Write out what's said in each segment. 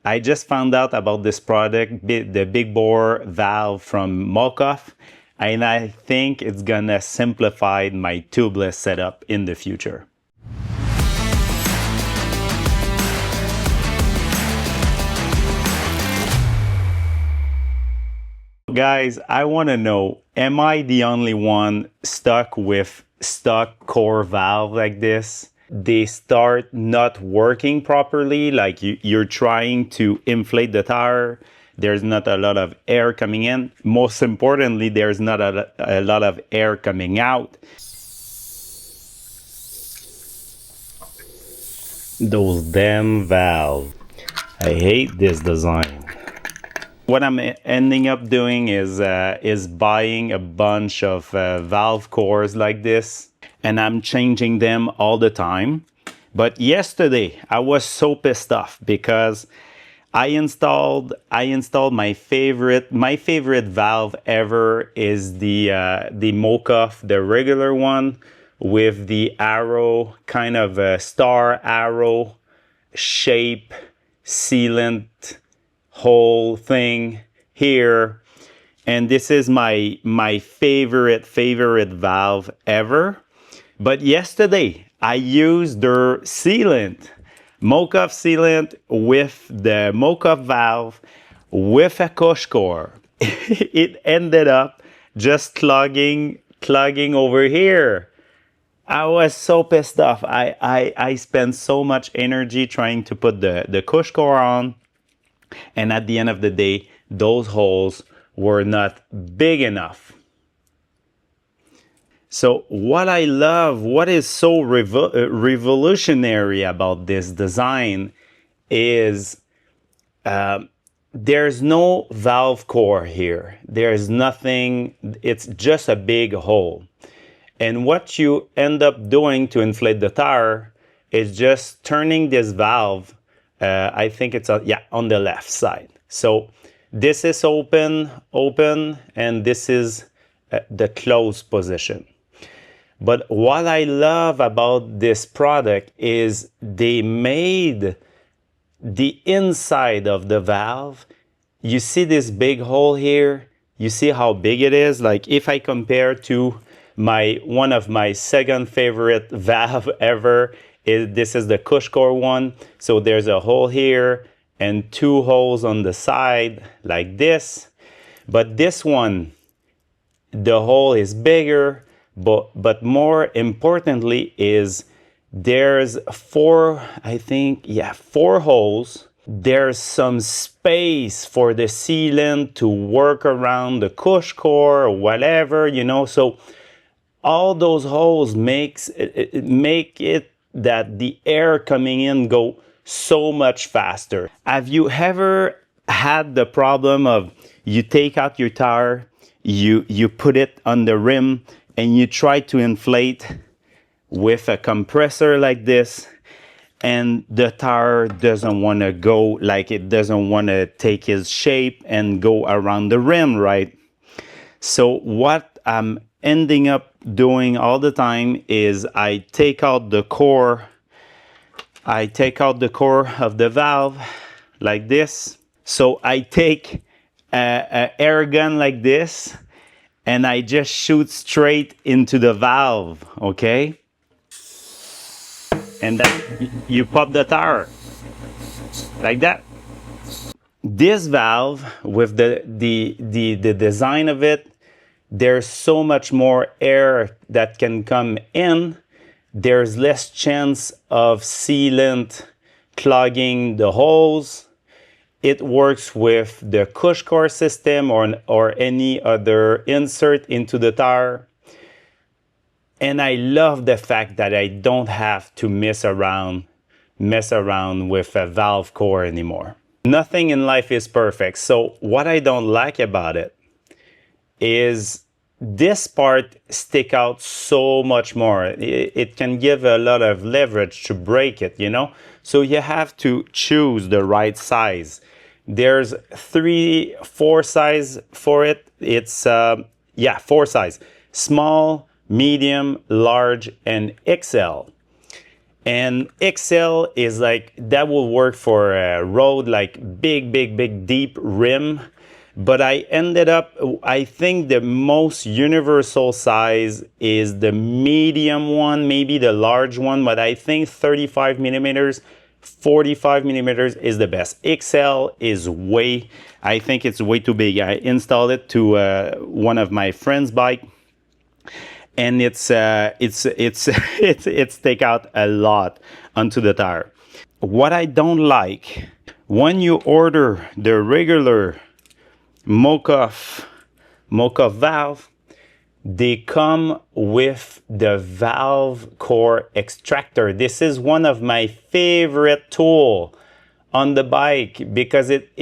I just found out about this product, the big bore valve from Muc-Off, and I think it's gonna simplify my tubeless setup in the future. Guys, I want to know, am I the only one stuck with stock core valve like this? They start not working properly, like you're trying to inflate the tire. There's not a lot of air coming in. Most importantly, there's not a lot of air coming out. Those damn valves. I hate this design. What I'm ending up doing is buying a bunch of valve cores like this, and I'm changing them all the time. But yesterday I was so pissed off because I installed my favorite valve ever is the Muc-Off, the regular one with the arrow, kind of a star arrow shape sealant whole thing here, and this is my favorite valve ever. But yesterday I used their sealant, Muc-Off sealant, with the Muc-Off valve with a CushCore. It ended up just clogging over here. I was so pissed off. I spent so much energy trying to put the CushCore on, and at the end of the day, those holes were not big enough. So what I love, what is so revolutionary about this design is there's no valve core here. There's nothing, it's just a big hole. And what you end up doing to inflate the tire is just turning this valve, I think it's on the left side. So this is open, and this is the closed position. But what I love about this product is they made the inside of the valve. You see this big hole here? You see how big it is? Like if I compare to one of my second favorite valve ever, this is the CushCore one. So there's a hole here and two holes on the side like this. But this one, the hole is bigger, but more importantly is there's four holes. There's some space for the sealant to work around the CushCore or whatever, you know. So all those holes make it that the air coming in go so much faster. Have you ever had the problem of you take out your tire, you put it on the rim, and you try to inflate with a compressor like this, and the tire doesn't want to go, like it doesn't want to take its shape and go around the rim, right? So what I'm ending up doing all the time is I take out the core of the valve like this. So I take an air gun like this, and I just shoot straight into the valve, okay? And then you pop the tire like that. This valve, with the design of it, there's so much more air that can come in. There's less chance of sealant clogging the holes. It works with the CushCore system or any other insert into the tire. And I love the fact that I don't have to mess around with a valve core anymore. Nothing in life is perfect. So what I don't like about it is this part stick out so much more. It can give a lot of leverage to break it, you know? So you have to choose the right size. There's 4 size for it. It's, 4 size. Small, medium, large, and XL. And XL is like, that will work for a road, like big, deep rim. But I ended up, I think the most universal size is the medium one, maybe the large one, but I think 35 millimeters, 45 millimeters is the best. XL is I think it's way too big. I installed it to one of my friend's bike, and it's take out a lot onto the tire. What I don't like, when you order the regular Muc-Off valve, they come with the valve core extractor. This is one of my favorite tool on the bike because it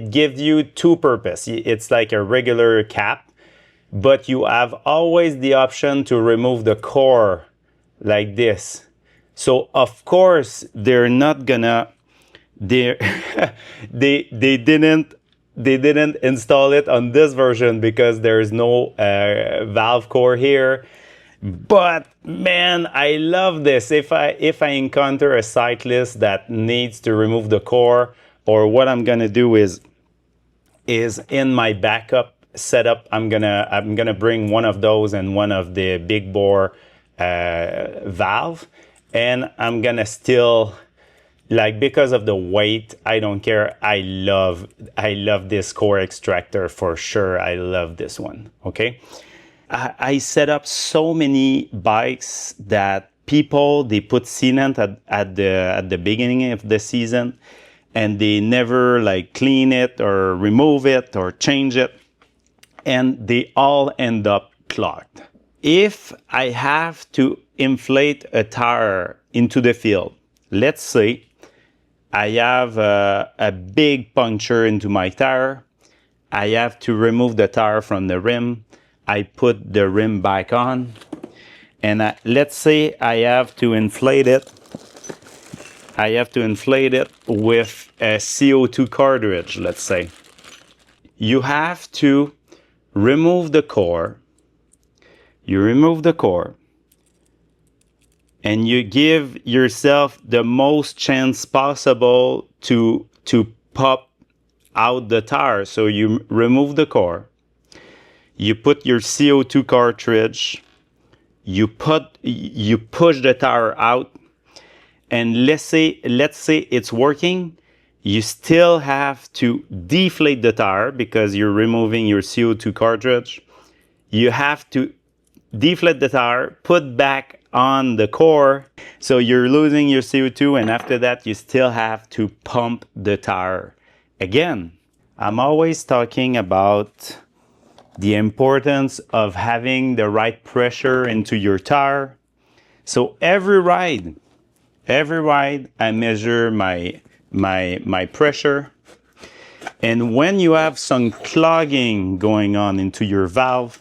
gives you two purpose. It's like a regular cap, but you have always the option to remove the core like this. So of course they're not gonna they didn't install it on this version because there's no valve core here. But man, I love this. If I encounter a cyclist that needs to remove the core, or what I'm gonna do is in my backup setup, I'm gonna bring one of those and one of the big bore valve, and I'm gonna still, like, because of the weight, I don't care. I love this core extractor for sure. I love this one. Okay, I set up so many bikes that people, they put sealant at the beginning of the season, and they never like clean it or remove it or change it, and they all end up clogged. If I have to inflate a tire into the field, let's say I have a big puncture into my tire, I have to remove the tire from the rim, I put the rim back on, and let's say I have to inflate it. I have to inflate it with a CO2 cartridge, let's say. You have to remove the core. You remove the core, and you give yourself the most chance possible to pop out the tire. So you remove the core, you put your CO2 cartridge, you push the tire out, and let's say it's working. You still have to deflate the tire because you're removing your CO2 cartridge. You have to deflate the tire, put back on the core, so you're losing your CO2, and after that you still have to pump the tire again. I'm always talking about the importance of having the right pressure into your tire. So every ride I measure my pressure, and when you have some clogging going on into your valve,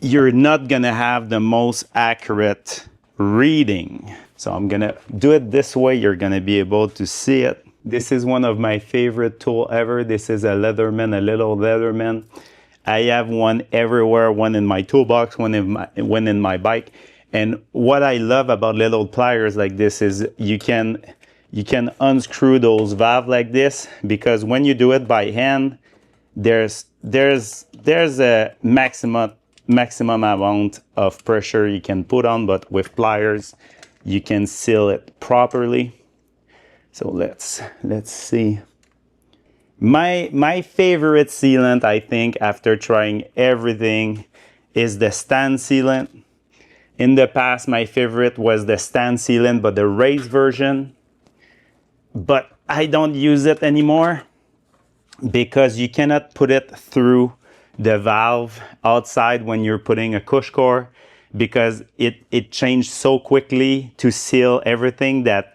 you're not gonna have the most accurate reading. So I'm gonna do it this way. You're gonna be able to see it. This is one of my favorite tools ever. This is a Leatherman, a little Leatherman. I have one everywhere, one in my toolbox, one in my bike. And what I love about little pliers like this is you can unscrew those valves like this, because when you do it by hand, there's a maximum amount of pressure you can put on, but with pliers you can seal it properly. So let's see. My favorite sealant, I think, after trying everything, is the stand sealant. In the past, my favorite was the stand sealant, but the raised version. But I don't use it anymore because you cannot put it through the valve outside when you're putting a CushCore, because it changed so quickly to seal everything that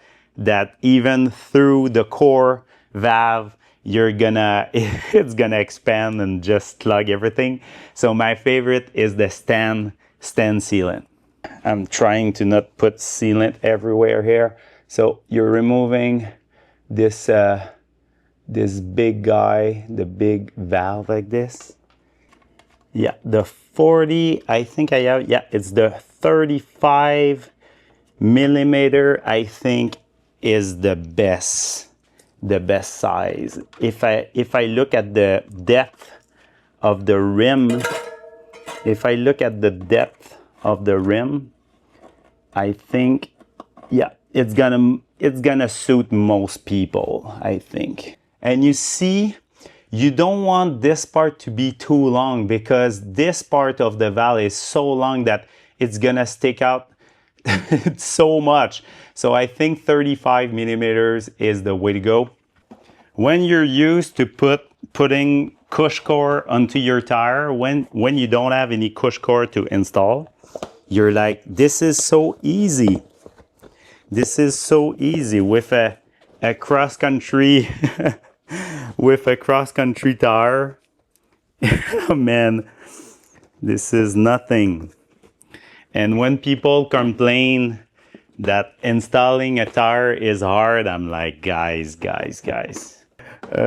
even through the core valve, it's gonna expand and just clog everything. So my favorite is the stand sealant. I'm trying to not put sealant everywhere here. So you're removing this big guy, the big valve like this. Yeah, the 40, I think I have, yeah, it's the 35 millimeter, I think, is the best size. If I look at the depth of the rim, I think, yeah, it's gonna suit most people, I think. And you see, you don't want this part to be too long, because this part of the valve is so long that it's gonna stick out so much. So I think 35 millimeters is the way to go. When you're used to putting CushCore onto your tire, when you don't have any CushCore to install, you're like, this is so easy. This is so easy with a cross country with a cross country tire. Oh man, this is nothing. And when people complain that installing a tire is hard, I'm like, guys.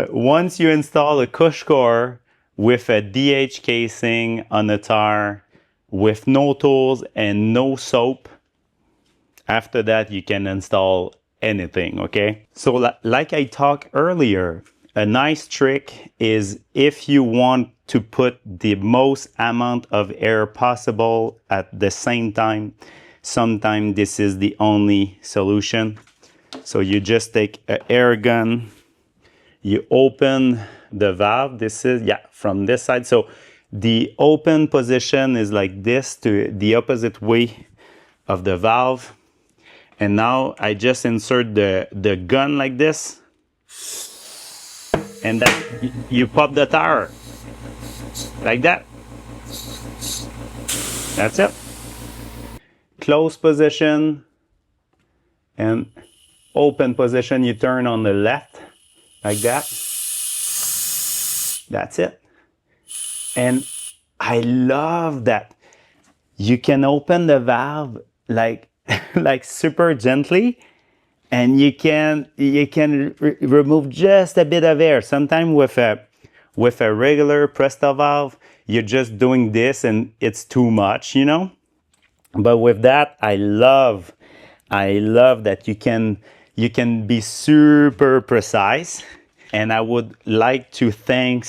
Once you install a CushCore with a DH casing on the tire, with no tools and no soap, after that you can install anything, okay? So like I talked earlier, a nice trick is, if you want to put the most amount of air possible at the same time, sometimes this is the only solution. So you just take an air gun, you open the valve. This is, yeah, from this side. So the open position is like this, to the opposite way of the valve. And now I just insert the gun like this, and then you pop the tire like that. That's it. Close position and open position, you turn on the left like that. That's it. And I love that you can open the valve like like super gently, and you can remove just a bit of air. Sometimes with a regular Presto valve, you're just doing this and it's too much, you know. But with that, I love that you can be super precise. And I would like to thank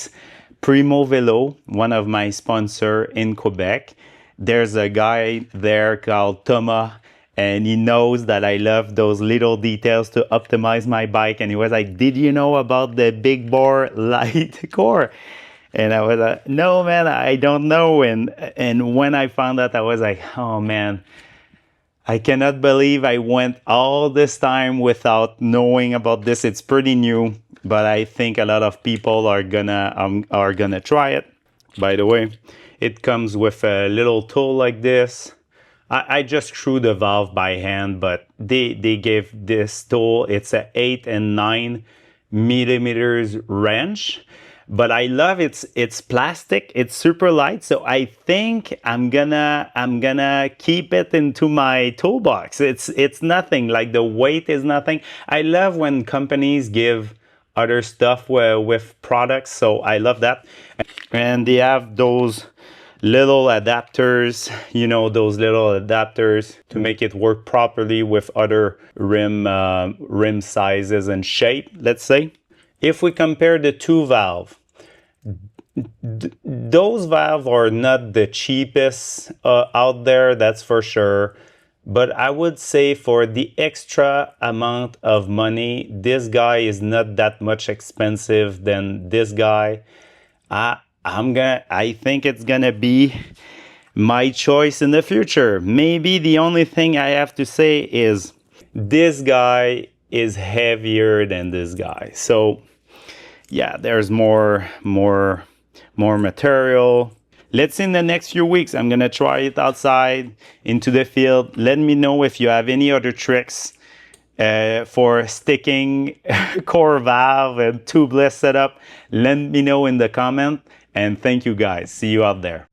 Primeau Vélo, one of my sponsors in Quebec. There's a guy there called Thomas, and he knows that I love those little details to optimize my bike. And he was like, did you know about the big bore light core? And I was like, no, man, I don't know. And when I found out, I was like, oh, man, I cannot believe I went all this time without knowing about this. It's pretty new, but I think a lot of people are gonna try it. By the way, it comes with a little tool like this. I just screw the valve by hand, but they gave this tool. It's a 8 and 9 millimeters wrench, but I love it's plastic. It's super light, so I think I'm gonna keep it into my toolbox. It's nothing, like the weight is nothing. I love when companies give other stuff with products, so I love that. And they have those little adapters, you know, those little adapters to make it work properly with other rim sizes and shape, let's say. If we compare the two valves, those valves are not the cheapest out there, that's for sure. But I would say for the extra amount of money, this guy is not that much expensive than this guy. I think it's gonna be my choice in the future. Maybe the only thing I have to say is this guy is heavier than this guy. So yeah, there's more material. Let's see in the next few weeks. I'm gonna try it outside into the field. Let me know if you have any other tricks for sticking core valve and tubeless setup. Let me know in the comment. And thank you guys. See you out there.